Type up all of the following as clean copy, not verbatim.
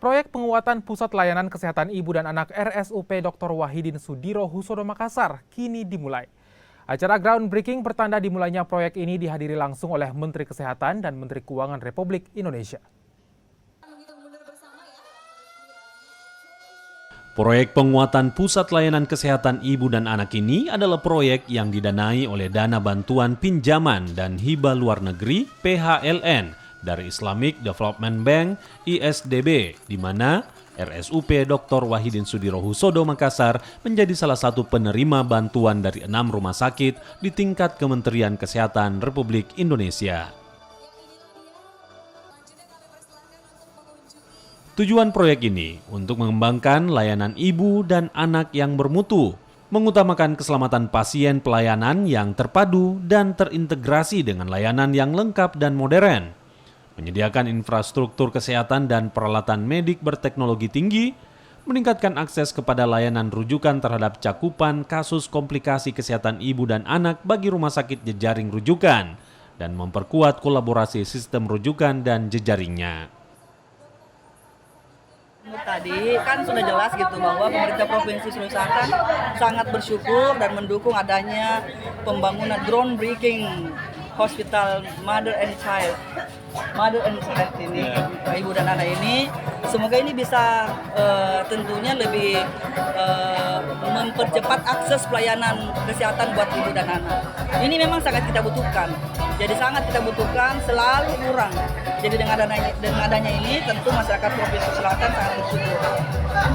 Proyek penguatan Pusat Layanan Kesehatan Ibu dan Anak RSUP Dr. Wahidin Sudirohusodo Makassar kini dimulai. Acara groundbreaking pertanda dimulainya proyek ini dihadiri langsung oleh Menteri Kesehatan dan Menteri Keuangan Republik Indonesia. Proyek penguatan Pusat Layanan Kesehatan Ibu dan Anak ini adalah proyek yang didanai oleh Dana Bantuan Pinjaman dan Hibah Luar Negeri (PHLN) dari Islamic Development Bank (ISDB), di mana RSUP Dr. Wahidin Sudirohusodo Makassar menjadi salah satu penerima bantuan dari 6 rumah sakit di tingkat Kementerian Kesehatan Republik Indonesia. Tujuan proyek ini untuk mengembangkan layanan ibu dan anak yang bermutu, mengutamakan keselamatan pasien, pelayanan yang terpadu dan terintegrasi dengan layanan yang lengkap dan modern, menyediakan infrastruktur kesehatan dan peralatan medik berteknologi tinggi, meningkatkan akses kepada layanan rujukan terhadap cakupan kasus komplikasi kesehatan ibu dan anak bagi rumah sakit jejaring rujukan, dan memperkuat kolaborasi sistem rujukan dan jejaringnya. Tadi kan sudah jelas gitu bahwa pemerintah Provinsi Sulawesi Selatan sangat bersyukur dan mendukung adanya pembangunan groundbreaking hospital mother and child ini, ibu dan anak ini. Semoga ini bisa tentunya lebih mempercepat akses pelayanan kesehatan buat ibu dan anak. Ini memang sangat kita butuhkan. Jadi sangat kita butuhkan, selalu kurang. Jadi dengan adanya ini tentu masyarakat Provinsi Selatan sangat bersyukur.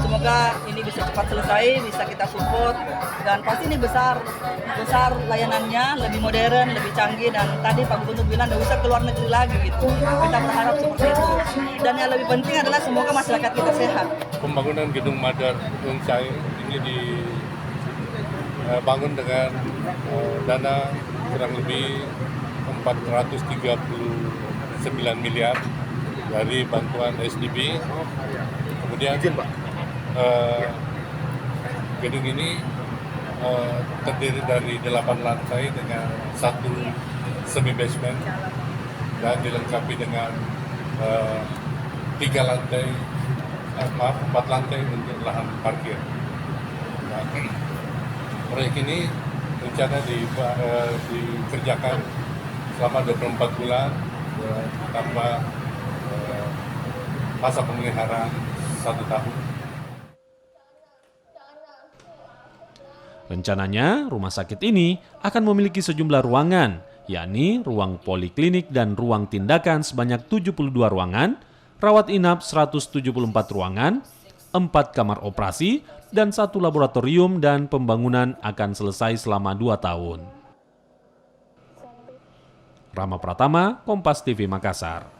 Semoga ini bisa cepat selesai, bisa kita support, dan pasti ini besar layanannya, lebih modern, lebih canggih, dan tadi Pak Gubernur bilang tidak usah keluar negeri lagi gitu. Kita berharap seperti itu. Dan yang lebih penting adalah semoga masyarakat kita sehat. Pembangunan gedung Mother and Child ini dibangun dengan dana kurang lebih 439 miliar dari bantuan SDB. Kemudian gedung ini terdiri dari 8 lantai dengan 1 semi basement dan dilengkapi dengan 4 lantai untuk lahan parkir. Nah, proyek ini rencana dikerjakan selama 24 bulan tanpa masa pemeliharaan 1 tahun. Rencananya, rumah sakit ini akan memiliki sejumlah ruangan, yakni ruang poliklinik dan ruang tindakan sebanyak 72 ruangan, rawat inap 174 ruangan, 4 kamar operasi, dan 1 laboratorium, dan pembangunan akan selesai selama 2 tahun. Rama Pratama, Kompas TV Makassar.